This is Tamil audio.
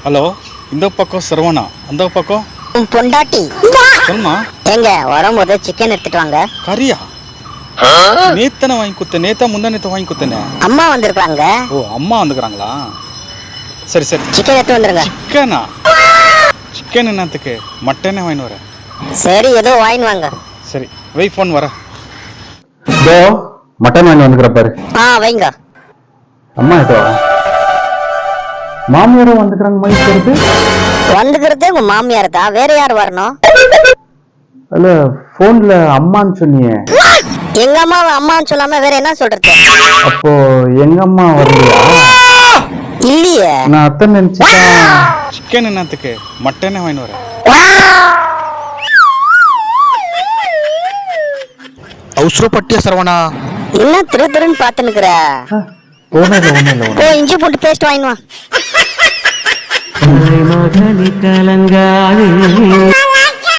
ஹலோ, இந்த பக்கம் சரவணா, அந்த பக்கம் பொண்டாட்டி. சொல்லுமா. எங்க வரும்போது சிக்கன் எடுத்துட்டு வாங்க. கறியா? நேத்தனை வாங்கி குத்த, நேத்தா முந்தா நேத்த வாங்கி குத்தனே. அம்மா வந்திருக்காங்க. ஓ, அம்மா வந்துக்கிறாங்களா? சரி சரி. சிக்கன் எடுத்து வந்துருங்க. சிக்கனா? சிக்கன் என்னத்துக்கு? மட்டனே வாங்கிட்டு வரேன். சரி, ஏதோ வாங்கிட்டு வாங்க. சரி, வை, ஃபோன் வர. இதோ மட்டன் வாங்கி வந்துக்கிற பாரு. வைங்க. அம்மா இதோ மாமியாரும் வந்துக்கிறாங்க மாதிரி தெரியுது. வந்துக்கிறது உங்க மாமியார் தான், வேற யார் வரணும்? அல்ல, போன்ல அம்மான்னு சொன்னியே. எங்க அம்மா அம்மான்னு சொல்லாம வேற என்ன சொல்றது? அப்போ எங்க அம்மா வரலையா? இல்லையே, நான் அத்தை நினைச்சேன். சிக்கன் என்னத்துக்கு? மட்டனே வாங்கிட்டு வரேன். அவசரப்பட்டியா சரவணா? என்ன திருன்னு பாத்து நிக்கிற? இஞ்சி பூண்டு பேஸ்ட் வாங்கிட்டு வா.